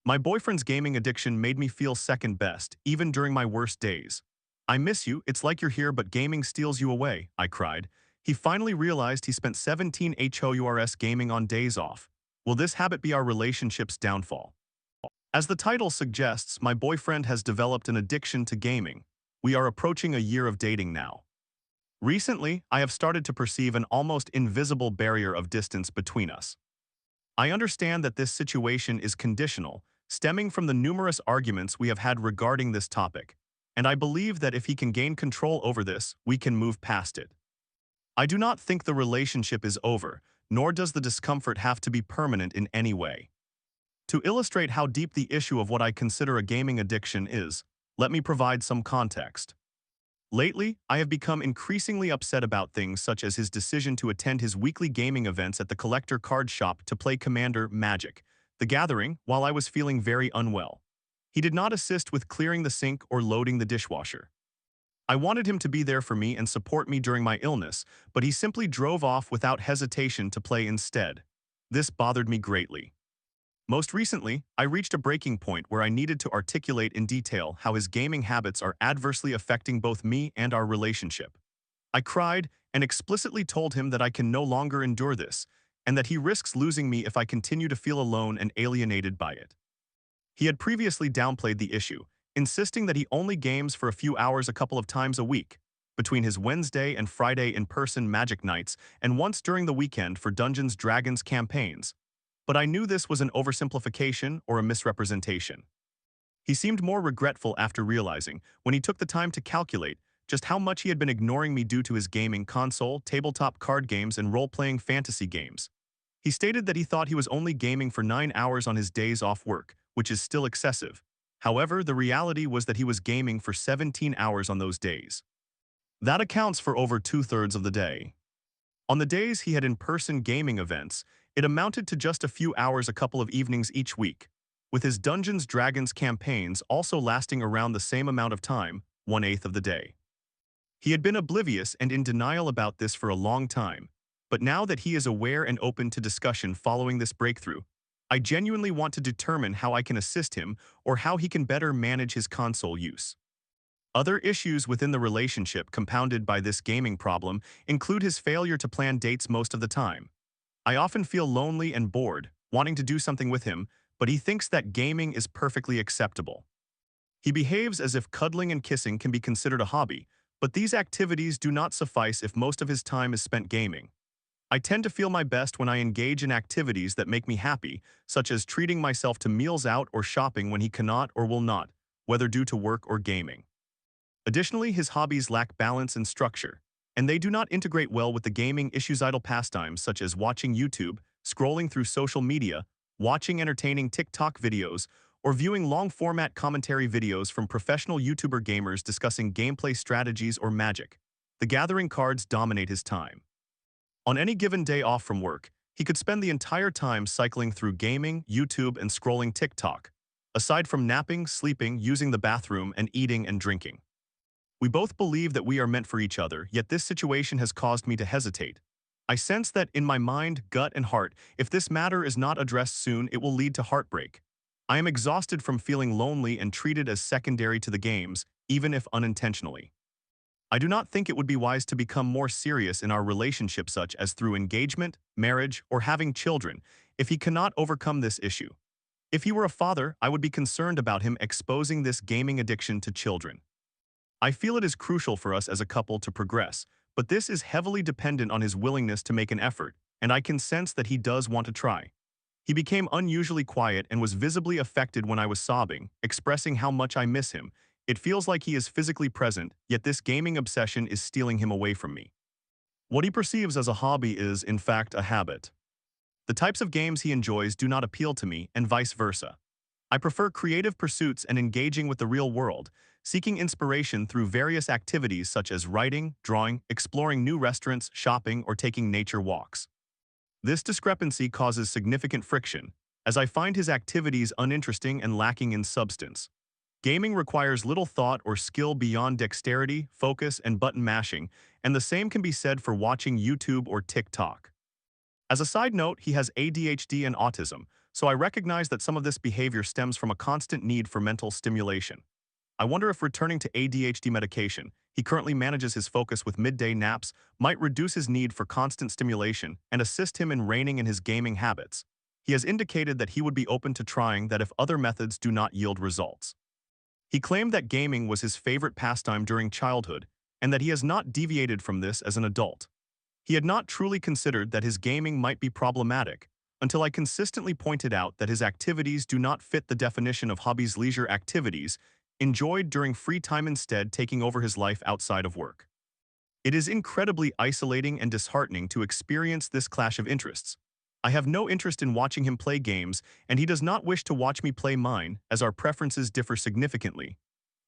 My boyfriend's gaming addiction made me feel second best, even during my worst days. I miss you, it's like you're here but gaming steals you away, I cried. He finally realized he spent 17 hours gaming on days off. Will this habit be our relationship's downfall? As the title suggests, my boyfriend has developed an addiction to gaming. We are approaching a year of dating now. Recently, I have started to perceive an almost invisible barrier of distance between us. I understand that this situation is conditional, stemming from the numerous arguments we have had regarding this topic, and I believe that if he can gain control over this, we can move past it. I do not think the relationship is over, nor does the discomfort have to be permanent in any way. To illustrate how deep the issue of what I consider a gaming addiction is, let me provide some context. Lately, I have become increasingly upset about things such as his decision to attend his weekly gaming events at the collector card shop to play Commander Magic: The Gathering while I was feeling very unwell. He did not assist with clearing the sink or loading the dishwasher. I wanted him to be there for me and support me during my illness, but he simply drove off without hesitation to play instead. This bothered me greatly. Most recently, I reached a breaking point where I needed to articulate in detail how his gaming habits are adversely affecting both me and our relationship. I cried and explicitly told him that I can no longer endure this, and that he risks losing me if I continue to feel alone and alienated by it. He had previously downplayed the issue, insisting that he only games for a few hours a couple of times a week, between his Wednesday and Friday in-person Magic nights and once during the weekend for Dungeons & Dragons campaigns. But I knew this was an oversimplification or a misrepresentation. He seemed more regretful after realizing, when he took the time to calculate, just how much he had been ignoring me due to his gaming console, tabletop card games, and role-playing fantasy games. He stated that he thought he was only gaming for 9 hours on his days off work, which is still excessive. However, the reality was that he was gaming for 17 hours on those days. That accounts for over 2/3 of the day. On the days he had in-person gaming events, it amounted to just a few hours a couple of evenings each week, with his Dungeons & Dragons campaigns also lasting around the same amount of time, 1/8 of the day. He had been oblivious and in denial about this for a long time, but now that he is aware and open to discussion following this breakthrough, I genuinely want to determine how I can assist him or how he can better manage his console use. Other issues within the relationship compounded by this gaming problem include his failure to plan dates most of the time. I often feel lonely and bored, wanting to do something with him, but he thinks that gaming is perfectly acceptable. He behaves as if cuddling and kissing can be considered a hobby, but these activities do not suffice if most of his time is spent gaming. I tend to feel my best when I engage in activities that make me happy, such as treating myself to meals out or shopping when he cannot or will not, whether due to work or gaming. Additionally, his hobbies lack balance and structure, and they do not integrate well with the gaming issues. Idle pastimes such as watching YouTube, scrolling through social media, watching entertaining TikTok videos, or viewing long-format commentary videos from professional YouTuber gamers discussing gameplay strategies or Magic: The Gathering cards dominate his time. On any given day off from work, he could spend the entire time cycling through gaming, YouTube, and scrolling TikTok, aside from napping, sleeping, using the bathroom, and eating and drinking. We both believe that we are meant for each other, yet this situation has caused me to hesitate. I sense that in my mind, gut, and heart, if this matter is not addressed soon, it will lead to heartbreak. I am exhausted from feeling lonely and treated as secondary to the games, even if unintentionally. I do not think it would be wise to become more serious in our relationship, such as through engagement, marriage, or having children, if he cannot overcome this issue. If he were a father, I would be concerned about him exposing this gaming addiction to children. I feel it is crucial for us as a couple to progress, but this is heavily dependent on his willingness to make an effort, and I can sense that he does want to try. He became unusually quiet and was visibly affected when I was sobbing, expressing how much I miss him. It feels like he is physically present, yet this gaming obsession is stealing him away from me. What he perceives as a hobby is, in fact, a habit. The types of games he enjoys do not appeal to me, and vice versa. I prefer creative pursuits and engaging with the real world, seeking inspiration through various activities such as writing, drawing, exploring new restaurants, shopping, or taking nature walks. This discrepancy causes significant friction, as I find his activities uninteresting and lacking in substance. Gaming requires little thought or skill beyond dexterity, focus, and button mashing, and the same can be said for watching YouTube or TikTok. As a side note, he has ADHD and autism, so I recognize that some of this behavior stems from a constant need for mental stimulation. I wonder if returning to ADHD medication, he currently manages his focus with midday naps, might reduce his need for constant stimulation and assist him in reining in his gaming habits. He has indicated that he would be open to trying that if other methods do not yield results. He claimed that gaming was his favorite pastime during childhood and that he has not deviated from this as an adult. He had not truly considered that his gaming might be problematic until I consistently pointed out that his activities do not fit the definition of hobbies, leisure activities enjoyed during free time, instead taking over his life outside of work. It is incredibly isolating and disheartening to experience this clash of interests. I have no interest in watching him play games, and he does not wish to watch me play mine, as our preferences differ significantly.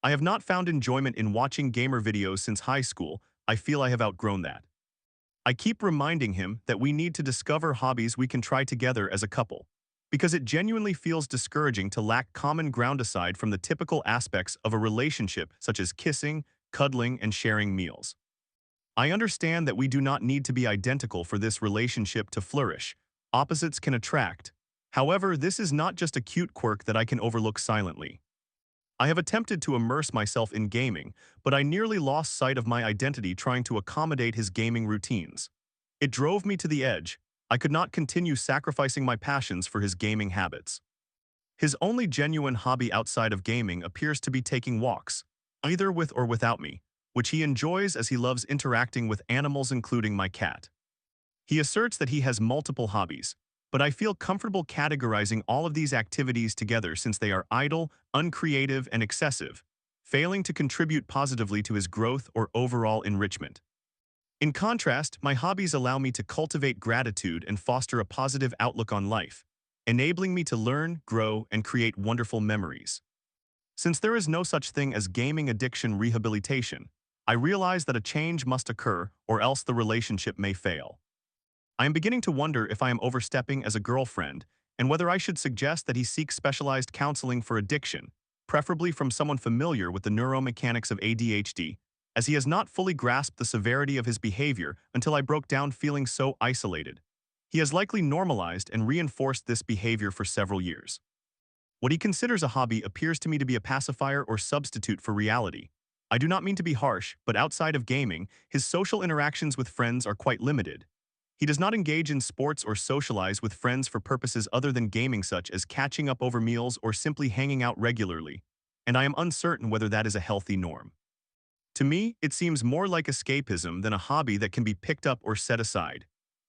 I have not found enjoyment in watching gamer videos since high school. I feel I have outgrown that. I keep reminding him that we need to discover hobbies we can try together as a couple, because it genuinely feels discouraging to lack common ground aside from the typical aspects of a relationship such as kissing, cuddling, and sharing meals. I understand that we do not need to be identical for this relationship to flourish. Opposites can attract. However, this is not just a cute quirk that I can overlook silently. I have attempted to immerse myself in gaming, but I nearly lost sight of my identity trying to accommodate his gaming routines. It drove me to the edge. I could not continue sacrificing my passions for his gaming habits. His only genuine hobby outside of gaming appears to be taking walks, either with or without me, which he enjoys as he loves interacting with animals, including my cat. He asserts that he has multiple hobbies, but I feel comfortable categorizing all of these activities together since they are idle, uncreative, and excessive, failing to contribute positively to his growth or overall enrichment. In contrast, my hobbies allow me to cultivate gratitude and foster a positive outlook on life, enabling me to learn, grow, and create wonderful memories. Since there is no such thing as gaming addiction rehabilitation, I realize that a change must occur or else the relationship may fail. I am beginning to wonder if I am overstepping as a girlfriend and whether I should suggest that he seek specialized counseling for addiction, preferably from someone familiar with the neuromechanics of ADHD, as he has not fully grasped the severity of his behavior until I broke down feeling so isolated. He has likely normalized and reinforced this behavior for several years. What he considers a hobby appears to me to be a pacifier or substitute for reality. I do not mean to be harsh, but outside of gaming, his social interactions with friends are quite limited. He does not engage in sports or socialize with friends for purposes other than gaming, such as catching up over meals or simply hanging out regularly, and I am uncertain whether that is a healthy norm. To me, it seems more like escapism than a hobby that can be picked up or set aside.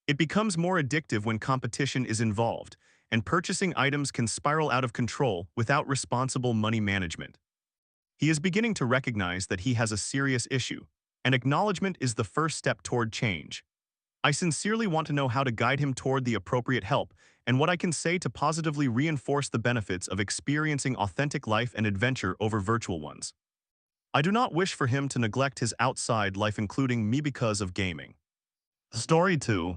It becomes more addictive when competition is involved, and purchasing items can spiral out of control without responsible money management. He is beginning to recognize that he has a serious issue, and acknowledgement is the first step toward change. I sincerely want to know how to guide him toward the appropriate help and what I can say to positively reinforce the benefits of experiencing authentic life and adventure over virtual ones. I do not wish for him to neglect his outside life, including me, because of gaming. Story 2.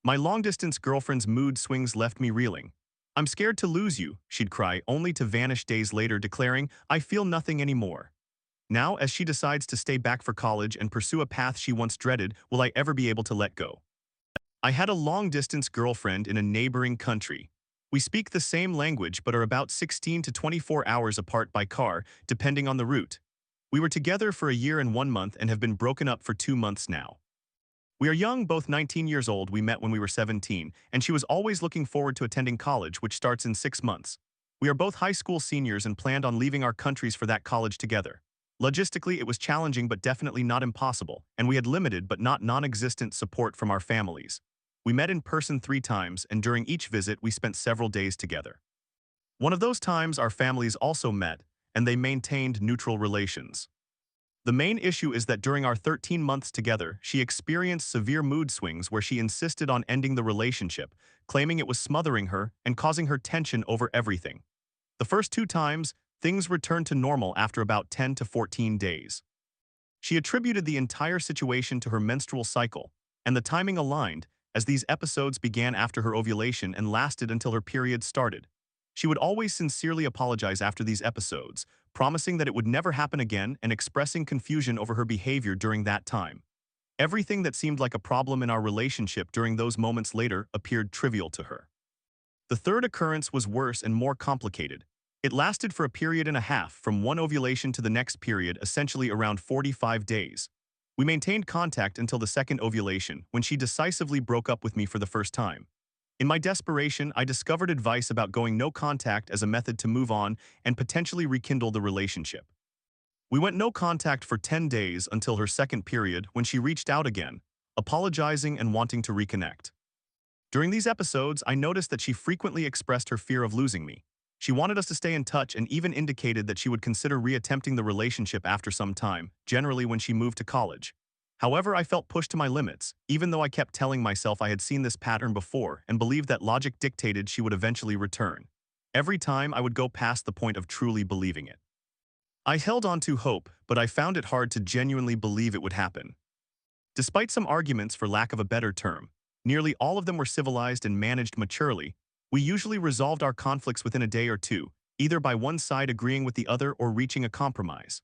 My long-distance girlfriend's mood swings left me reeling. "I'm scared to lose you," she'd cry, only to vanish days later, declaring, "I feel nothing anymore." Now, as she decides to stay back for college and pursue a path she once dreaded, will I ever be able to let go? I had a long-distance girlfriend in a neighboring country. We speak the same language but are about 16 to 24 hours apart by car, depending on the route. We were together for a year and 1 month and have been broken up for 2 months now. We are young, both 19 years old. We met when we were 17, and she was always looking forward to attending college, which starts in 6 months. We are both high school seniors and planned on leaving our countries for that college together. Logistically, it was challenging but definitely not impossible, and we had limited but not non-existent support from our families. We met in person 3 times, and during each visit we spent several days together. One of those times our families also met, and they maintained neutral relations. The main issue is that during our 13 months together, she experienced severe mood swings where she insisted on ending the relationship, claiming it was smothering her and causing her tension over everything. The first 2 times, things returned to normal after about 10 to 14 days. She attributed the entire situation to her menstrual cycle, and the timing aligned, as these episodes began after her ovulation and lasted until her period started. She would always sincerely apologize after these episodes, promising that it would never happen again and expressing confusion over her behavior during that time. Everything that seemed like a problem in our relationship during those moments later appeared trivial to her. The third occurrence was worse and more complicated. It lasted for a period and a half, from one ovulation to the next period, essentially around 45 days. We maintained contact until the second ovulation, when she decisively broke up with me for the first time. In my desperation, I discovered advice about going no contact as a method to move on and potentially rekindle the relationship. We went no contact for 10 days until her second period, when she reached out again, apologizing and wanting to reconnect. During these episodes, I noticed that she frequently expressed her fear of losing me. She wanted us to stay in touch and even indicated that she would consider reattempting the relationship after some time, generally when she moved to college. However, I felt pushed to my limits, even though I kept telling myself I had seen this pattern before and believed that logic dictated she would eventually return. Every time I would go past the point of truly believing it. I held on to hope, but I found it hard to genuinely believe it would happen. Despite some arguments, for lack of a better term, nearly all of them were civilized and managed maturely. We usually resolved our conflicts within a day or two, either by one side agreeing with the other or reaching a compromise.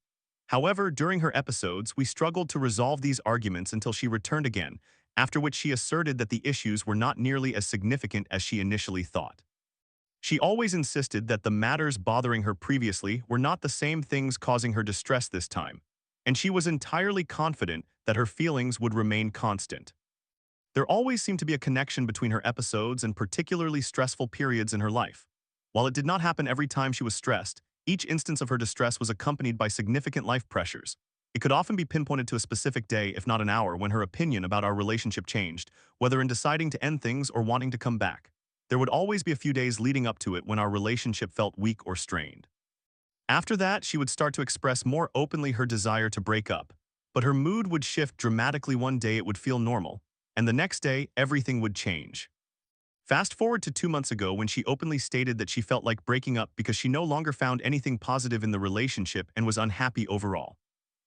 However, during her episodes, we struggled to resolve these arguments until she returned again, after which she asserted that the issues were not nearly as significant as she initially thought. She always insisted that the matters bothering her previously were not the same things causing her distress this time, and she was entirely confident that her feelings would remain constant. There always seemed to be a connection between her episodes and particularly stressful periods in her life. While it did not happen every time she was stressed, each instance of her distress was accompanied by significant life pressures. It could often be pinpointed to a specific day, if not an hour, when her opinion about our relationship changed, whether in deciding to end things or wanting to come back. There would always be a few days leading up to it when our relationship felt weak or strained. After that, she would start to express more openly her desire to break up, but her mood would shift dramatically. One day it would feel normal, and the next day everything would change. Fast forward to 2 months ago, when she openly stated that she felt like breaking up because she no longer found anything positive in the relationship and was unhappy overall.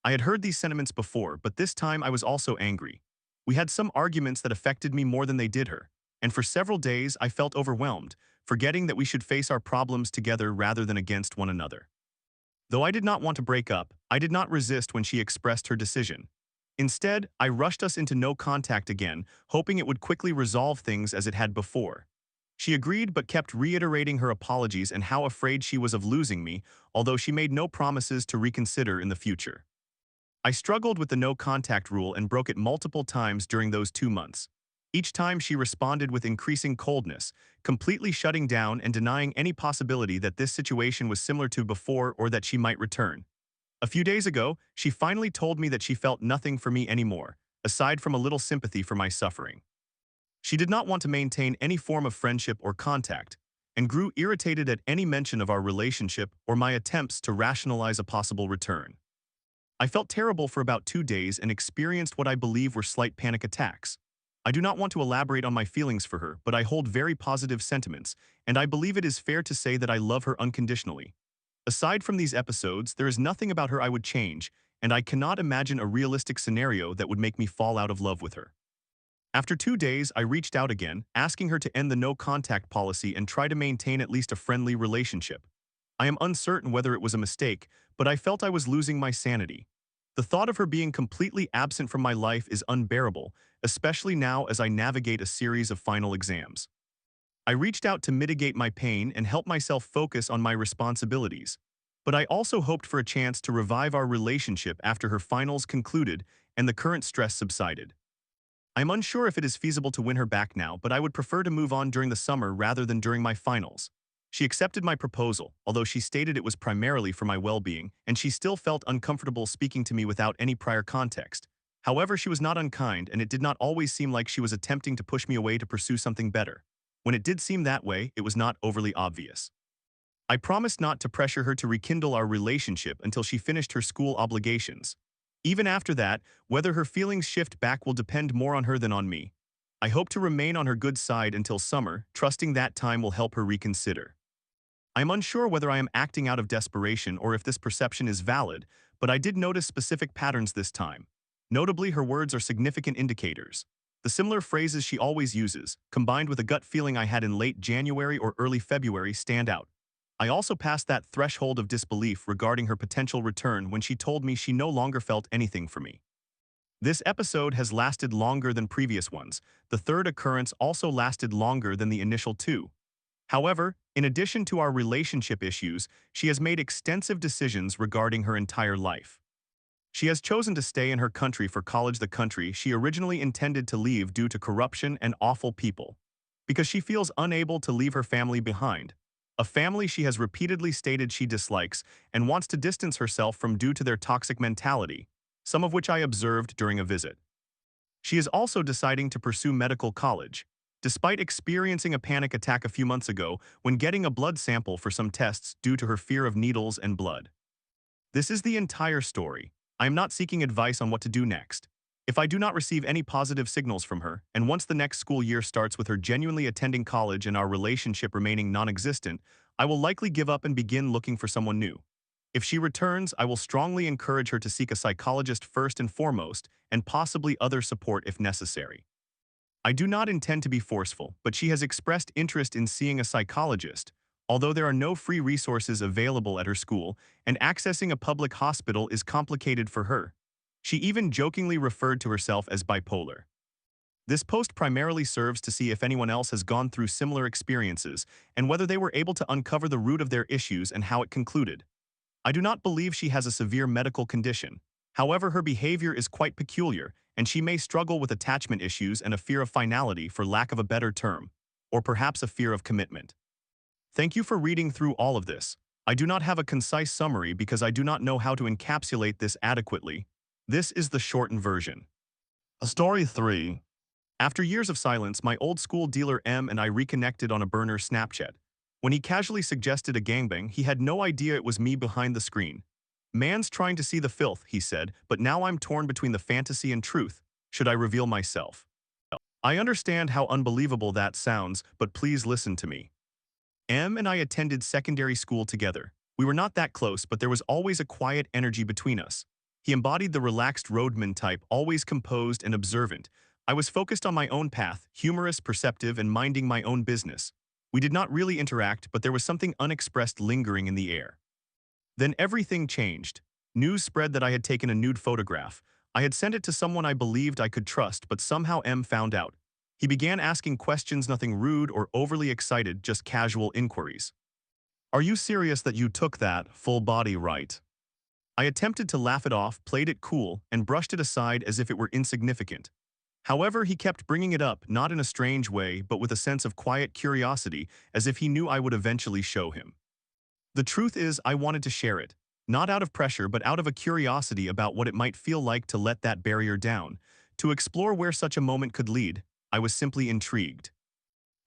I had heard these sentiments before, but this time I was also angry. We had some arguments that affected me more than they did her, and for several days I felt overwhelmed, forgetting that we should face our problems together rather than against one another. Though I did not want to break up, I did not resist when she expressed her decision. Instead, I rushed us into no contact again, hoping it would quickly resolve things as it had before. She agreed but kept reiterating her apologies and how afraid she was of losing me, although she made no promises to reconsider in the future. I struggled with the no contact rule and broke it multiple times during those 2 months. Each time she responded with increasing coldness, completely shutting down and denying any possibility that this situation was similar to before or that she might return. A few days ago, she finally told me that she felt nothing for me anymore, aside from a little sympathy for my suffering. She did not want to maintain any form of friendship or contact, and grew irritated at any mention of our relationship or my attempts to rationalize a possible return. I felt terrible for about 2 days and experienced what I believe were slight panic attacks. I do not want to elaborate on my feelings for her, but I hold very positive sentiments, and I believe it is fair to say that I love her unconditionally. Aside from these episodes, there is nothing about her I would change, and I cannot imagine a realistic scenario that would make me fall out of love with her. After 2 days, I reached out again, asking her to end the no-contact policy and try to maintain at least a friendly relationship. I am uncertain whether it was a mistake, but I felt I was losing my sanity. The thought of her being completely absent from my life is unbearable, especially now as I navigate a series of final exams. I reached out to mitigate my pain and help myself focus on my responsibilities, but I also hoped for a chance to revive our relationship after her finals concluded and the current stress subsided. I'm unsure if it is feasible to win her back now, but I would prefer to move on during the summer rather than during my finals. She accepted my proposal, although she stated it was primarily for my well-being, and she still felt uncomfortable speaking to me without any prior context. However, she was not unkind, and it did not always seem like she was attempting to push me away to pursue something better. When it did seem that way, it was not overly obvious. I promised not to pressure her to rekindle our relationship until she finished her school obligations. Even after that, whether her feelings shift back will depend more on her than on me. I hope to remain on her good side until summer, trusting that time will help her reconsider. I am unsure whether I am acting out of desperation or if this perception is valid, but I did notice specific patterns this time. Notably, her words are significant indicators. The similar phrases she always uses, combined with a gut feeling I had in late January or early February, stand out. I also passed that threshold of disbelief regarding her potential return when she told me she no longer felt anything for me. This episode has lasted longer than previous ones. The third occurrence also lasted longer than the initial two. However, in addition to our relationship issues, she has made extensive decisions regarding her entire life. She has chosen to stay in her country for college, the country she originally intended to leave due to corruption and awful people, because she feels unable to leave her family behind, a family she has repeatedly stated she dislikes and wants to distance herself from due to their toxic mentality, some of which I observed during a visit. She is also deciding to pursue medical college, despite experiencing a panic attack a few months ago when getting a blood sample for some tests due to her fear of needles and blood. This is the entire story. I am not seeking advice on what to do next. If I do not receive any positive signals from her, and once the next school year starts with her genuinely attending college and our relationship remaining non-existent, I will likely give up and begin looking for someone new. If she returns, I will strongly encourage her to seek a psychologist first and foremost, and possibly other support if necessary. I do not intend to be forceful, but she has expressed interest in seeing a psychologist, although there are no free resources available at her school, and accessing a public hospital is complicated for her. She even jokingly referred to herself as bipolar. This post primarily serves to see if anyone else has gone through similar experiences and whether they were able to uncover the root of their issues and how it concluded. I do not believe she has a severe medical condition. However, her behavior is quite peculiar, and she may struggle with attachment issues and a fear of finality, for lack of a better term, or perhaps a fear of commitment. Thank you for reading through all of this. I do not have a concise summary because I do not know how to encapsulate this adequately. This is the shortened version. Story 3. After years of silence, my old school dealer M and I reconnected on a burner Snapchat. When he casually suggested a gangbang, he had no idea it was me behind the screen. "Man's trying to see the filth," he said, "but now I'm torn between the fantasy and truth. Should I reveal myself?" I understand how unbelievable that sounds, but please listen to me. M and I attended secondary school together. We were not that close, but there was always a quiet energy between us. He embodied the relaxed roadman type, always composed and observant. I was focused on my own path, humorous, perceptive, and minding my own business. We did not really interact, but there was something unexpressed lingering in the air. Then everything changed. News spread that I had taken a nude photograph. I had sent it to someone I believed I could trust, but somehow M found out. He began asking questions, nothing rude or overly excited, just casual inquiries. "Are you serious that you took that full body right?" I attempted to laugh it off, played it cool, and brushed it aside as if it were insignificant. However, he kept bringing it up, not in a strange way, but with a sense of quiet curiosity, as if he knew I would eventually show him. The truth is, I wanted to share it, not out of pressure but out of a curiosity about what it might feel like to let that barrier down, to explore where such a moment could lead. I was simply intrigued.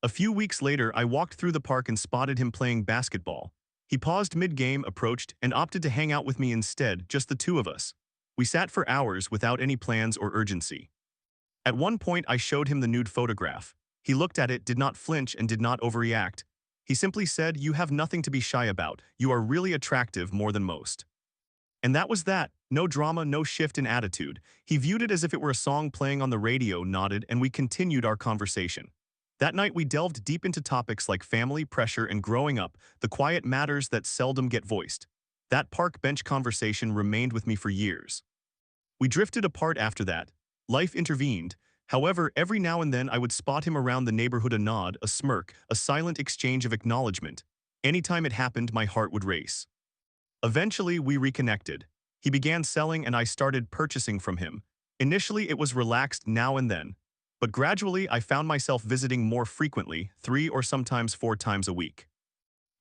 A few weeks later, I walked through the park and spotted him playing basketball. He paused mid-game, approached, and opted to hang out with me instead, just the two of us. We sat for hours without any plans or urgency. At one point, I showed him the nude photograph. He looked at it, did not flinch, and did not overreact. He simply said, "You have nothing to be shy about. You are really attractive, more than most." And that was that. No drama, no shift in attitude. He viewed it as if it were a song playing on the radio, nodded, and we continued our conversation. That night, we delved deep into topics like family, pressure, and growing up, the quiet matters that seldom get voiced. That park bench conversation remained with me for years. We drifted apart after that. Life intervened. However, every now and then I would spot him around the neighborhood, a nod, a smirk, a silent exchange of acknowledgement. Anytime it happened, my heart would race. Eventually, we reconnected. He began selling and I started purchasing from him. Initially, it was relaxed now and then. But gradually, I found myself visiting more frequently, 3 or sometimes 4 times a week.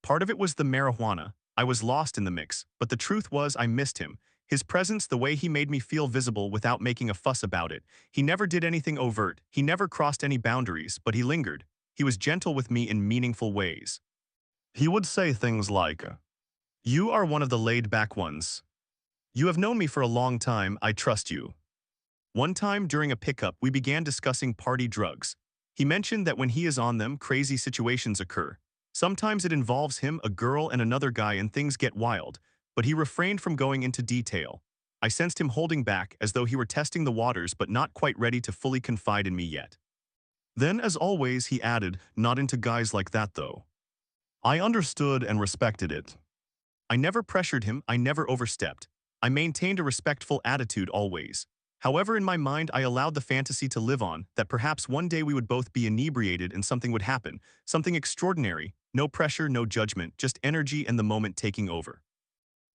Part of it was the marijuana. I was lost in the mix, but the truth was I missed him. His presence, the way he made me feel visible without making a fuss about it. He never did anything overt. He never crossed any boundaries, but he lingered. He was gentle with me in meaningful ways. He would say things like, "You are one of the laid-back ones. You have known me for a long time, I trust you." One time during a pickup, we began discussing party drugs. He mentioned that when he is on them, crazy situations occur. Sometimes it involves him, a girl, and another guy, and things get wild, but he refrained from going into detail. I sensed him holding back, as though he were testing the waters but not quite ready to fully confide in me yet. Then, as always, he added, "Not into guys like that, though." I understood and respected it. I never pressured him, I never overstepped. I maintained a respectful attitude always. However, in my mind, I allowed the fantasy to live on, that perhaps one day we would both be inebriated and something would happen, something extraordinary, No pressure, no judgment, just energy and the moment taking over.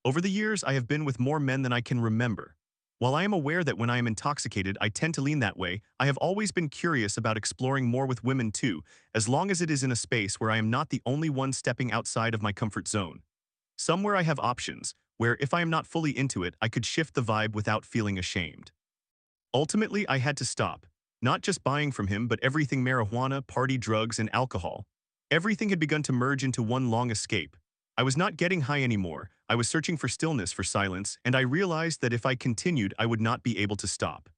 Over the years, I have been with more men than I can remember. While I am aware that when I am intoxicated, I tend to lean that way, I have always been curious about exploring more with women too, as long as it is in a space where I am not the only one stepping outside of my comfort zone. Somewhere I have options, where if I am not fully into it, I could shift the vibe without feeling ashamed. Ultimately, I had to stop. Not just buying from him, but everything marijuana, party drugs, and alcohol. Everything had begun to merge into one long escape. I was not getting high anymore. I was searching for stillness, for silence, and I realized that if I continued, I would not be able to stop.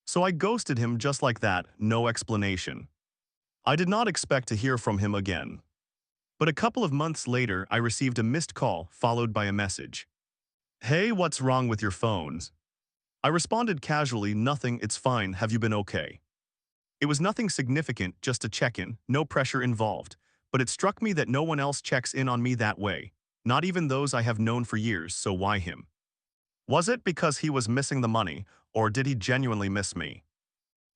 So I ghosted him just like that, no explanation. I did not expect to hear from him again. But a couple of months later, I received a missed call followed by a message. Hey, what's wrong with your phones? I responded casually, nothing, it's fine, have you been okay? It was nothing significant, just a check-in, no pressure involved. But it struck me that no one else checks in on me that way. Not even those I have known for years, so why him? Was it because he was missing the money, or did he genuinely miss me?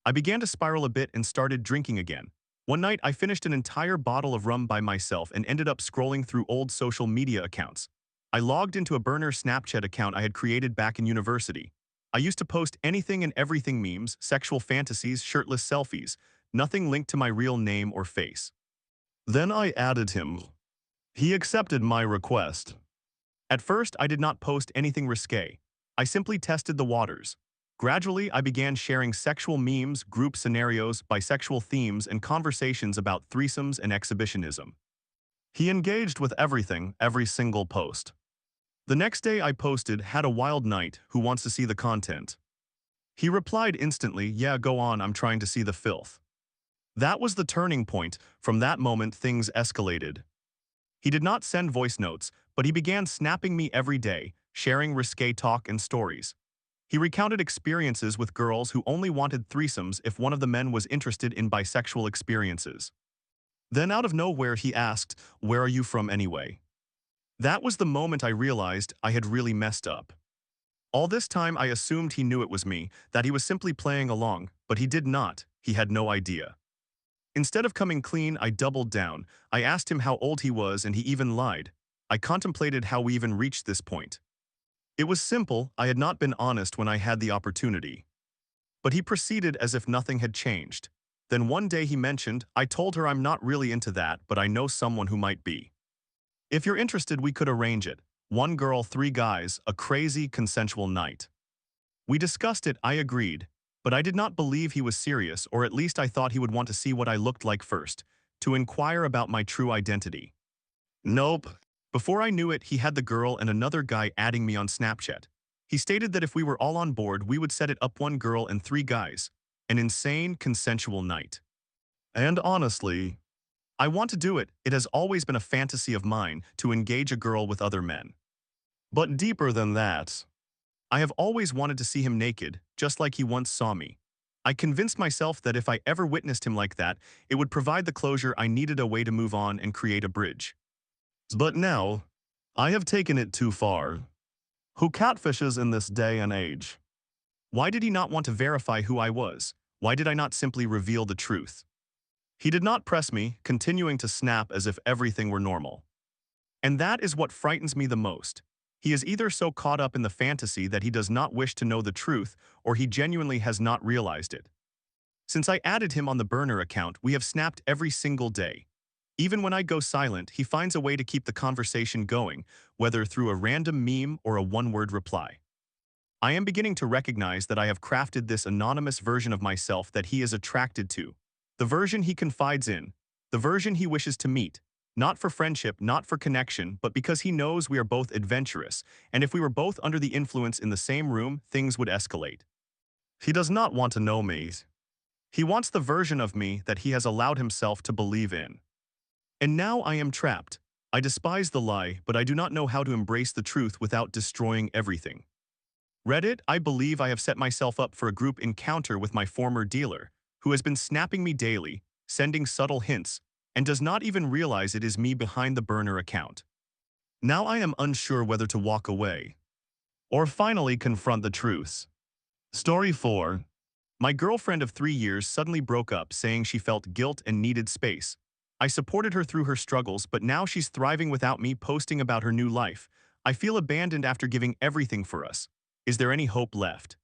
I began to spiral a bit and started drinking again. One night, I finished an entire bottle of rum by myself and ended up scrolling through old social media accounts. I logged into a burner Snapchat account I had created back in university. I used to post anything and everything memes, sexual fantasies, shirtless selfies, nothing linked to my real name or face. Then I added him. He accepted my request. At first, I did not post anything risque. I simply tested the waters. Gradually, I began sharing sexual memes, group scenarios, bisexual themes, and conversations about threesomes and exhibitionism. He engaged with everything, every single post. The next day I posted, had a wild night, who wants to see the content? He replied instantly, yeah, go on, I'm trying to see the filth. That was the turning point. From that moment, things escalated. He did not send voice notes, but he began snapping me every day, sharing risque talk and stories. He recounted experiences with girls who only wanted threesomes if one of the men was interested in bisexual experiences. Then out of nowhere he asked, where are you from anyway? That was the moment I realized I had really messed up. All this time I assumed he knew it was me, that he was simply playing along, but he did not. He had no idea. Instead of coming clean, I doubled down. I asked him how old he was and he even lied. I contemplated how we even reached this point. It was simple, I had not been honest when I had the opportunity. But he proceeded as if nothing had changed. Then one day he mentioned, I told her I'm not really into that, but I know someone who might be. If you're interested, we could arrange it. 1 girl, 3 guys, a crazy, consensual night. We discussed it, I agreed, but I did not believe he was serious, or at least I thought he would want to see what I looked like first, to inquire about my true identity. Nope. Before I knew it, he had the girl and another guy adding me on Snapchat. He stated that if we were all on board, we would set it up 1 girl and 3 guys. An insane, consensual night. And honestly, I want to do it. It has always been a fantasy of mine to engage a girl with other men. But deeper than that, I have always wanted to see him naked, just like he once saw me. I convinced myself that if I ever witnessed him like that, it would provide the closure I needed, a way to move on and create a bridge. But now, I have taken it too far. Who catfishes in this day and age? Why did he not want to verify who I was? Why did I not simply reveal the truth? He did not press me, continuing to snap as if everything were normal. And that is what frightens me the most. He is either so caught up in the fantasy that he does not wish to know the truth, or he genuinely has not realized it. Since I added him on the burner account, we have snapped every single day. Even when I go silent, he finds a way to keep the conversation going, whether through a random meme or a one-word reply. I am beginning to recognize that I have crafted this anonymous version of myself that he is attracted to. The version he confides in. The version he wishes to meet. Not for friendship, not for connection, but because he knows we are both adventurous, and if we were both under the influence in the same room, things would escalate. He does not want to know me. He wants the version of me that he has allowed himself to believe in. And now I am trapped. I despise the lie, but I do not know how to embrace the truth without destroying everything. Reddit, I believe I have set myself up for a group encounter with my former dealer, who has been snapping me daily, sending subtle hints, and does not even realize it is me behind the burner account. Now I am unsure whether to walk away or finally confront the truth. Story 4. My girlfriend of 3 years suddenly broke up, saying she felt guilt and needed space. I supported her through her struggles, but now she's thriving without me posting about her new life. I feel abandoned after giving everything for us. Is there any hope left?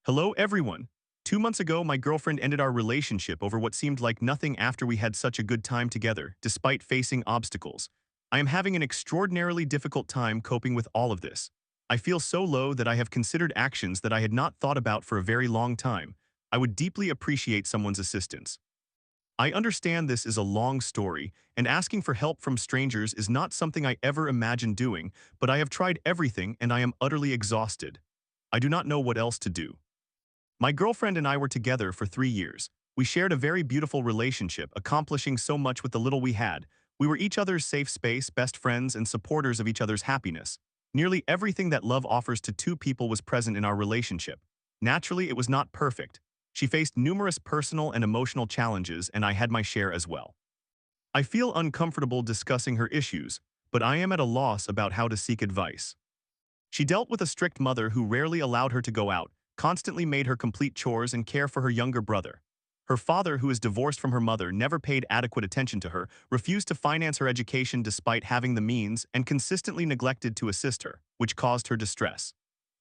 Hello, everyone. 2 months ago, my girlfriend ended our relationship over what seemed like nothing after we had such a good time together, despite facing obstacles. I am having an extraordinarily difficult time coping with all of this. I feel so low that I have considered actions that I had not thought about for a very long time. I would deeply appreciate someone's assistance. I understand this is a long story, and asking for help from strangers is not something I ever imagined doing, but I have tried everything and I am utterly exhausted. I do not know what else to do. My girlfriend and I were together for 3 years. We shared a very beautiful relationship, accomplishing so much with the little we had. We were each other's safe space, best friends, and supporters of each other's happiness. Nearly everything that love offers to two people was present in our relationship. Naturally, it was not perfect. She faced numerous personal and emotional challenges, and I had my share as well. I feel uncomfortable discussing her issues, but I am at a loss about how to seek advice. She dealt with a strict mother who rarely allowed her to go out, constantly made her complete chores and care for her younger brother. Her father, who is divorced from her mother, never paid adequate attention to her, refused to finance her education despite having the means, and consistently neglected to assist her, which caused her distress.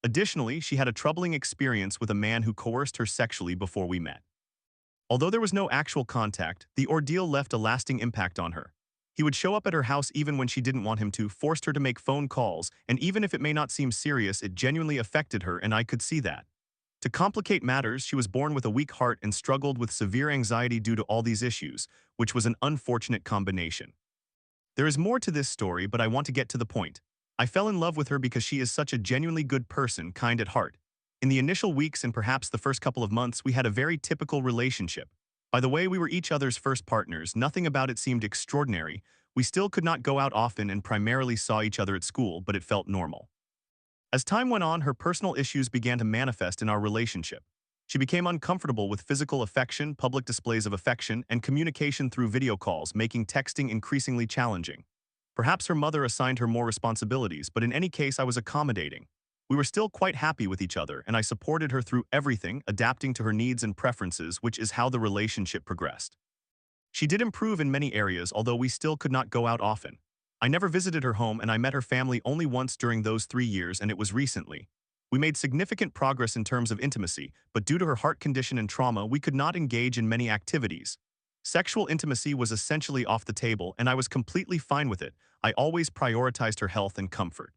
Additionally, she had a troubling experience with a man who coerced her sexually before we met. Although there was no actual contact, the ordeal left a lasting impact on her. He would show up at her house even when she didn't want him to, forced her to make phone calls, and even if it may not seem serious, it genuinely affected her, and I could see that. To complicate matters, she was born with a weak heart and struggled with severe anxiety due to all these issues, which was an unfortunate combination. There is more to this story, but I want to get to the point. I fell in love with her because she is such a genuinely good person, kind at heart. In the initial weeks and perhaps the first couple of months, we had a very typical relationship. By the way, we were each other's first partners, nothing about it seemed extraordinary. We still could not go out often and primarily saw each other at school, but it felt normal. As time went on, her personal issues began to manifest in our relationship. She became uncomfortable with physical affection, public displays of affection, and communication through video calls, making texting increasingly challenging. Perhaps her mother assigned her more responsibilities, but in any case, I was accommodating. We were still quite happy with each other, and I supported her through everything, adapting to her needs and preferences, which is how the relationship progressed. She did improve in many areas, although we still could not go out often. I never visited her home, and I met her family only once during those 3 years, and it was recently. We made significant progress in terms of intimacy, but due to her heart condition and trauma, we could not engage in many activities. Sexual intimacy was essentially off the table, and I was completely fine with it. I always prioritized her health and comfort.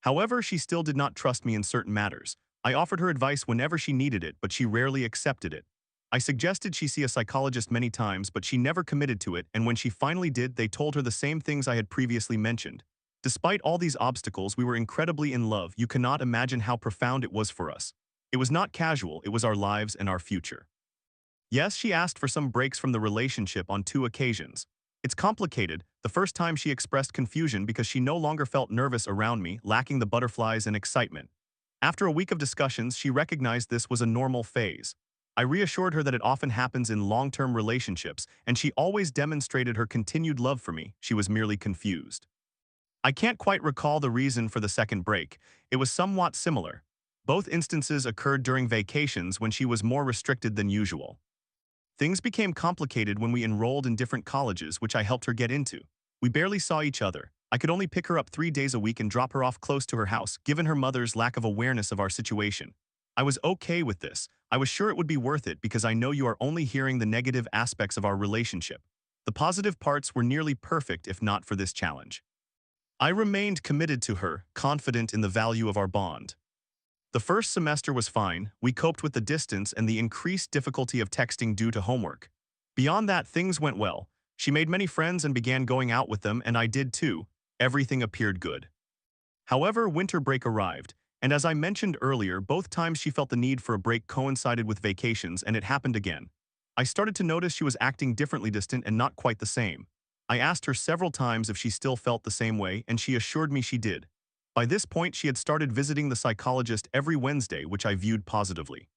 However, she still did not trust me in certain matters. I offered her advice whenever she needed it, but she rarely accepted it. I suggested she see a psychologist many times, but she never committed to it, and when she finally did, they told her the same things I had previously mentioned. Despite all these obstacles, we were incredibly in love. You cannot imagine how profound it was for us. It was not casual, it was our lives and our future. Yes, she asked for some breaks from the relationship on 2 occasions. It's complicated. The first time she expressed confusion because she no longer felt nervous around me, lacking the butterflies and excitement. After a week of discussions, she recognized this was a normal phase. I reassured her that it often happens in long-term relationships, and she always demonstrated her continued love for me. She was merely confused. I can't quite recall the reason for the second break. It was somewhat similar. Both instances occurred during vacations when she was more restricted than usual. Things became complicated when we enrolled in different colleges, which I helped her get into. We barely saw each other. I could only pick her up 3 days a week and drop her off close to her house, given her mother's lack of awareness of our situation. I was okay with this. I was sure it would be worth it because I know you are only hearing the negative aspects of our relationship. The positive parts were nearly perfect if not for this challenge. I remained committed to her, confident in the value of our bond. The first semester was fine. We coped with the distance and the increased difficulty of texting due to homework. Beyond that, things went well. She made many friends and began going out with them, and I did too. Everything appeared good. However, winter break arrived, and as I mentioned earlier, both times she felt the need for a break coincided with vacations, and it happened again. I started to notice she was acting differently, distant and not quite the same. I asked her several times if she still felt the same way, and she assured me she did. By this point, she had started visiting the psychologist every Wednesday, which I viewed positively.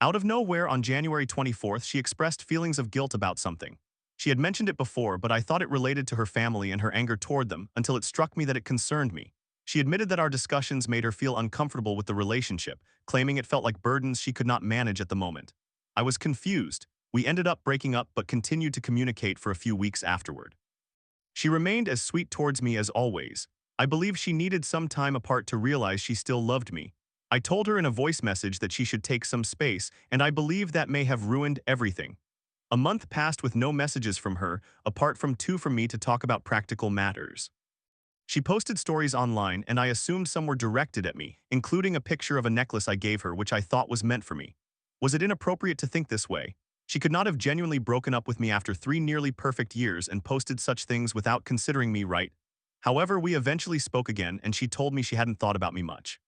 Out of nowhere, on January 24th, she expressed feelings of guilt about something. She had mentioned it before, but I thought it related to her family and her anger toward them, until it struck me that it concerned me. She admitted that our discussions made her feel uncomfortable with the relationship, claiming it felt like burdens she could not manage at the moment. I was confused. We ended up breaking up but continued to communicate for a few weeks afterward. She remained as sweet towards me as always. I believe she needed some time apart to realize she still loved me. I told her in a voice message that she should take some space, and I believe that may have ruined everything. A month passed with no messages from her, apart from two from me to talk about practical matters. She posted stories online and I assumed some were directed at me, including a picture of a necklace I gave her which I thought was meant for me. Was it inappropriate to think this way? She could not have genuinely broken up with me after 3 nearly perfect years and posted such things without considering me, right? However, we eventually spoke again and she told me she hadn't thought about me much.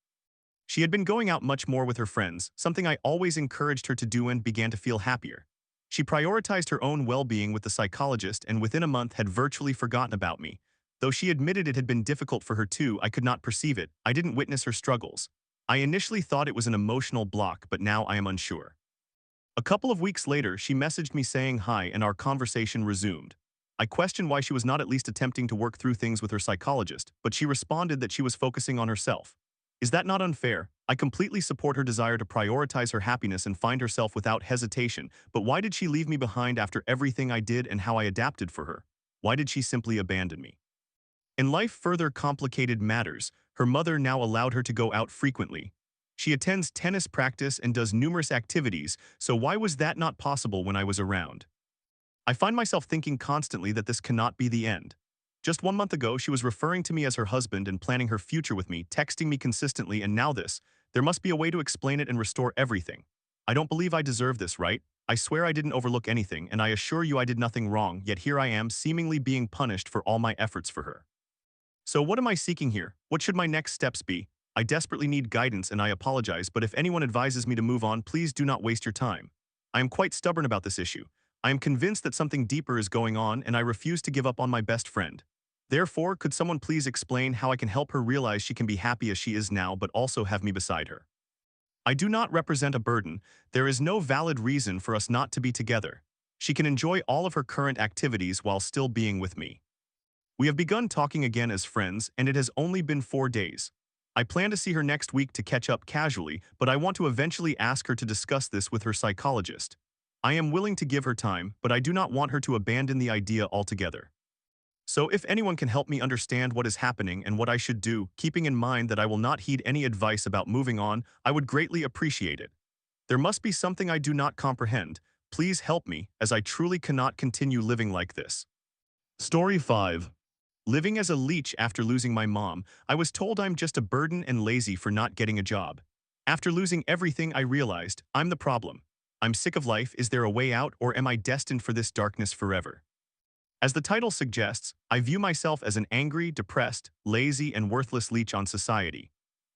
She had been going out much more with her friends, something I always encouraged her to do, and began to feel happier. She prioritized her own well-being with the psychologist and within a month had virtually forgotten about me. Though she admitted it had been difficult for her too, I could not perceive it. I didn't witness her struggles. I initially thought it was an emotional block, but now I am unsure. A couple of weeks later, she messaged me saying hi and our conversation resumed. I questioned why she was not at least attempting to work through things with her psychologist, but she responded that she was focusing on herself. Is that not unfair? I completely support her desire to prioritize her happiness and find herself without hesitation, but why did she leave me behind after everything I did and how I adapted for her? Why did she simply abandon me? In life further complicated matters, her mother now allowed her to go out frequently. She attends tennis practice and does numerous activities, so why was that not possible when I was around? I find myself thinking constantly that this cannot be the end. Just 1 month ago, she was referring to me as her husband and planning her future with me, texting me consistently, and now this. There must be a way to explain it and restore everything. I don't believe I deserve this, right? I swear I didn't overlook anything, and I assure you I did nothing wrong, yet here I am, seemingly being punished for all my efforts for her. So what am I seeking here? What should my next steps be? I desperately need guidance and I apologize, but if anyone advises me to move on, please do not waste your time. I am quite stubborn about this issue. I am convinced that something deeper is going on and I refuse to give up on my best friend. Therefore, could someone please explain how I can help her realize she can be happy as she is now but also have me beside her? I do not represent a burden. There is no valid reason for us not to be together. She can enjoy all of her current activities while still being with me. We have begun talking again as friends, and it has only been 4 days. I plan to see her next week to catch up casually, but I want to eventually ask her to discuss this with her psychologist. I am willing to give her time, but I do not want her to abandon the idea altogether. So if anyone can help me understand what is happening and what I should do, keeping in mind that I will not heed any advice about moving on, I would greatly appreciate it. There must be something I do not comprehend. Please help me, as I truly cannot continue living like this. Story 5. Living as a leech after losing my mom, I was told I'm just a burden and lazy for not getting a job. After losing everything, I realized I'm the problem. I'm sick of life. Is there a way out, or am I destined for this darkness forever? As the title suggests, I view myself as an angry, depressed, lazy, and worthless leech on society.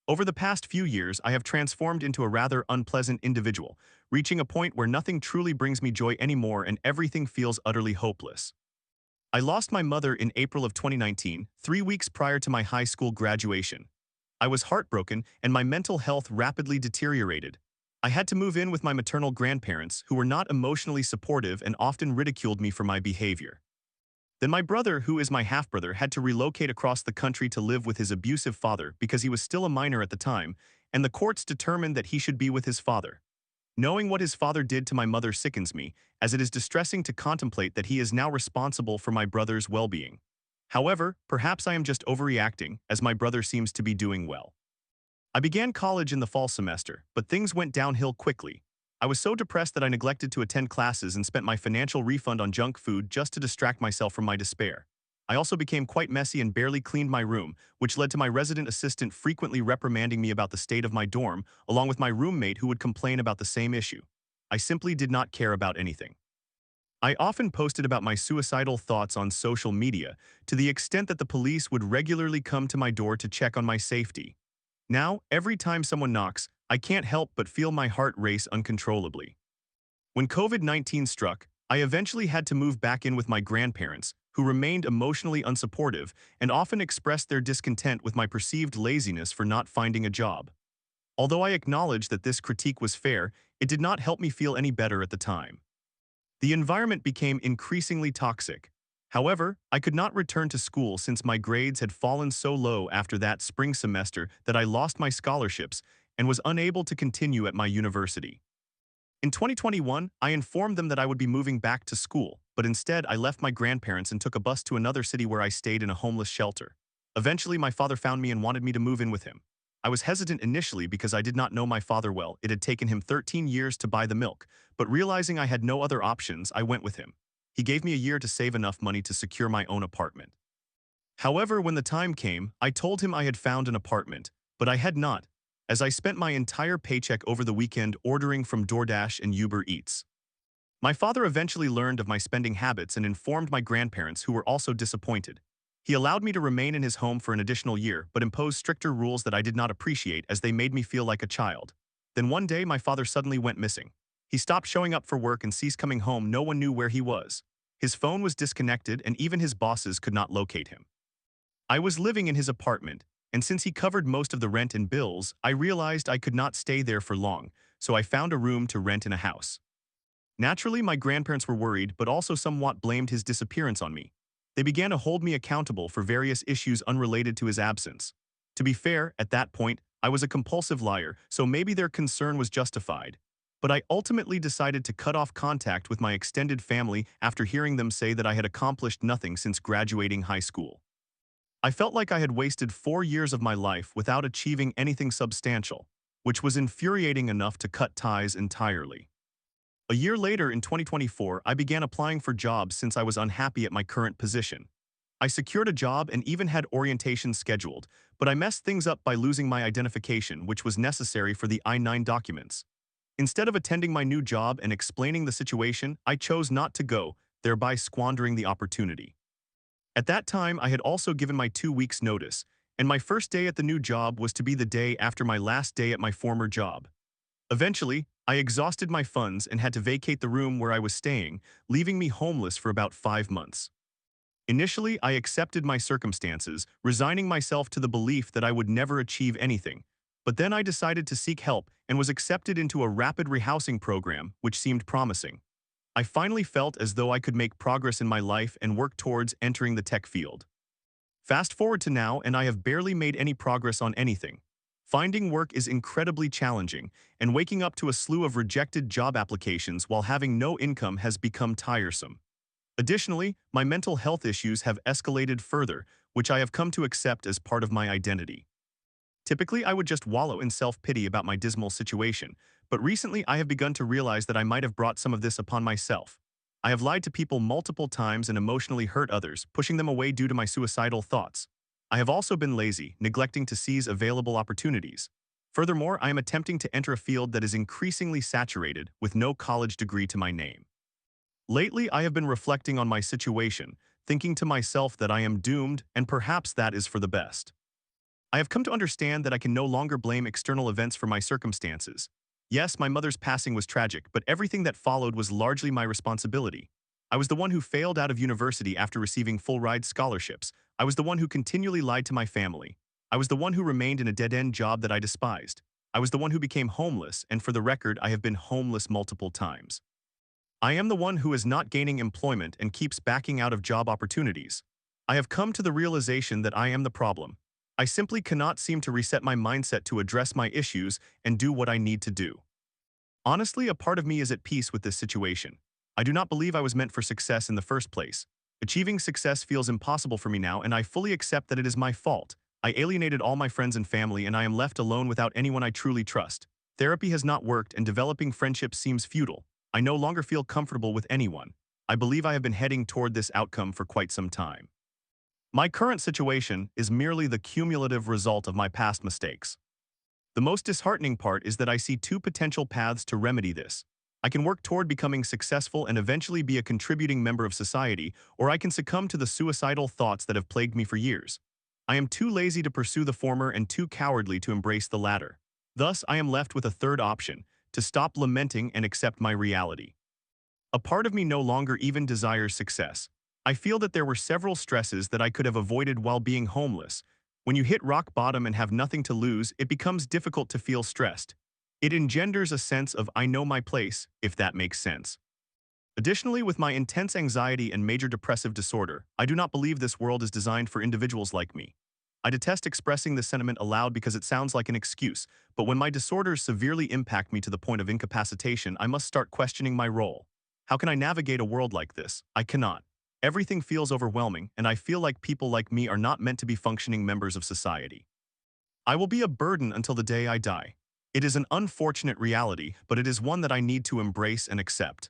Over the past few years, I have transformed into a rather unpleasant individual, reaching a point where nothing truly brings me joy anymore and everything feels utterly hopeless. I lost my mother in April of 2019, 3 weeks prior to my high school graduation. I was heartbroken and my mental health rapidly deteriorated. I had to move in with my maternal grandparents, who were not emotionally supportive and often ridiculed me for my behavior. Then my brother, who is my half-brother, had to relocate across the country to live with his abusive father because he was still a minor at the time, and the courts determined that he should be with his father. Knowing what his father did to my mother sickens me, as it is distressing to contemplate that he is now responsible for my brother's well-being. However, perhaps I am just overreacting, as my brother seems to be doing well. I began college in the fall semester, but things went downhill quickly. I was so depressed that I neglected to attend classes and spent my financial refund on junk food just to distract myself from my despair. I also became quite messy and barely cleaned my room, which led to my resident assistant frequently reprimanding me about the state of my dorm, along with my roommate who would complain about the same issue. I simply did not care about anything. I often posted about my suicidal thoughts on social media, to the extent that the police would regularly come to my door to check on my safety. Now, every time someone knocks, I can't help but feel my heart race uncontrollably. When COVID-19 struck, I eventually had to move back in with my grandparents, who remained emotionally unsupportive and often expressed their discontent with my perceived laziness for not finding a job. Although I acknowledged that this critique was fair, it did not help me feel any better at the time. The environment became increasingly toxic. However, I could not return to school since my grades had fallen so low after that spring semester that I lost my scholarships and was unable to continue at my university. In 2021, I informed them that I would be moving back to school, but instead I left my grandparents and took a bus to another city where I stayed in a homeless shelter. Eventually, my father found me and wanted me to move in with him. I was hesitant initially because I did not know my father well. It had taken him 13 years to buy the milk, but realizing I had no other options, I went with him. He gave me a year to save enough money to secure my own apartment. However, when the time came, I told him I had found an apartment, but I had not, as I spent my entire paycheck over the weekend ordering from DoorDash and Uber Eats. My father eventually learned of my spending habits and informed my grandparents, who were also disappointed. He allowed me to remain in his home for an additional year, but imposed stricter rules that I did not appreciate as they made me feel like a child. Then one day, my father suddenly went missing. He stopped showing up for work and ceased coming home. No one knew where he was. His phone was disconnected and even his bosses could not locate him. I was living in his apartment, and since he covered most of the rent and bills, I realized I could not stay there for long, so I found a room to rent in a house. Naturally, my grandparents were worried, but also somewhat blamed his disappearance on me. They began to hold me accountable for various issues unrelated to his absence. To be fair, at that point, I was a compulsive liar, so maybe their concern was justified. But I ultimately decided to cut off contact with my extended family after hearing them say that I had accomplished nothing since graduating high school. I felt like I had wasted 4 years of my life without achieving anything substantial, which was infuriating enough to cut ties entirely. A year later, in 2024, I began applying for jobs since I was unhappy at my current position. I secured a job and even had orientation scheduled, but I messed things up by losing my identification, which was necessary for the I-9 documents. Instead of attending my new job and explaining the situation, I chose not to go, thereby squandering the opportunity. At that time, I had also given my 2 weeks' notice, and my first day at the new job was to be the day after my last day at my former job. Eventually, I exhausted my funds and had to vacate the room where I was staying, leaving me homeless for about 5 months. Initially, I accepted my circumstances, resigning myself to the belief that I would never achieve anything. But then I decided to seek help and was accepted into a rapid rehousing program, which seemed promising. I finally felt as though I could make progress in my life and work towards entering the tech field. Fast forward to now, and I have barely made any progress on anything. Finding work is incredibly challenging, and waking up to a slew of rejected job applications while having no income has become tiresome. Additionally, my mental health issues have escalated further, which I have come to accept as part of my identity. Typically, I would just wallow in self-pity about my dismal situation, but recently I have begun to realize that I might have brought some of this upon myself. I have lied to people multiple times and emotionally hurt others, pushing them away due to my suicidal thoughts. I have also been lazy, neglecting to seize available opportunities. Furthermore, I am attempting to enter a field that is increasingly saturated, with no college degree to my name. Lately, I have been reflecting on my situation, thinking to myself that I am doomed, and perhaps that is for the best. I have come to understand that I can no longer blame external events for my circumstances. Yes, my mother's passing was tragic, but everything that followed was largely my responsibility. I was the one who failed out of university after receiving full-ride scholarships. I was the one who continually lied to my family. I was the one who remained in a dead-end job that I despised. I was the one who became homeless, and for the record, I have been homeless multiple times. I am the one who is not gaining employment and keeps backing out of job opportunities. I have come to the realization that I am the problem. I simply cannot seem to reset my mindset to address my issues and do what I need to do. Honestly, a part of me is at peace with this situation. I do not believe I was meant for success in the first place. Achieving success feels impossible for me now, and I fully accept that it is my fault. I alienated all my friends and family, and I am left alone without anyone I truly trust. Therapy has not worked, and developing friendships seems futile. I no longer feel comfortable with anyone. I believe I have been heading toward this outcome for quite some time. My current situation is merely the cumulative result of my past mistakes. The most disheartening part is that I see two potential paths to remedy this. I can work toward becoming successful and eventually be a contributing member of society, or I can succumb to the suicidal thoughts that have plagued me for years. I am too lazy to pursue the former and too cowardly to embrace the latter. Thus, I am left with a third option, to stop lamenting and accept my reality. A part of me no longer even desires success. I feel that there were several stresses that I could have avoided while being homeless. When you hit rock bottom and have nothing to lose, it becomes difficult to feel stressed. It engenders a sense of I know my place, if that makes sense. Additionally, with my intense anxiety and major depressive disorder, I do not believe this world is designed for individuals like me. I detest expressing this sentiment aloud because it sounds like an excuse, but when my disorders severely impact me to the point of incapacitation, I must start questioning my role. How can I navigate a world like this? I cannot. Everything feels overwhelming, and I feel like people like me are not meant to be functioning members of society. I will be a burden until the day I die. It is an unfortunate reality, but it is one that I need to embrace and accept.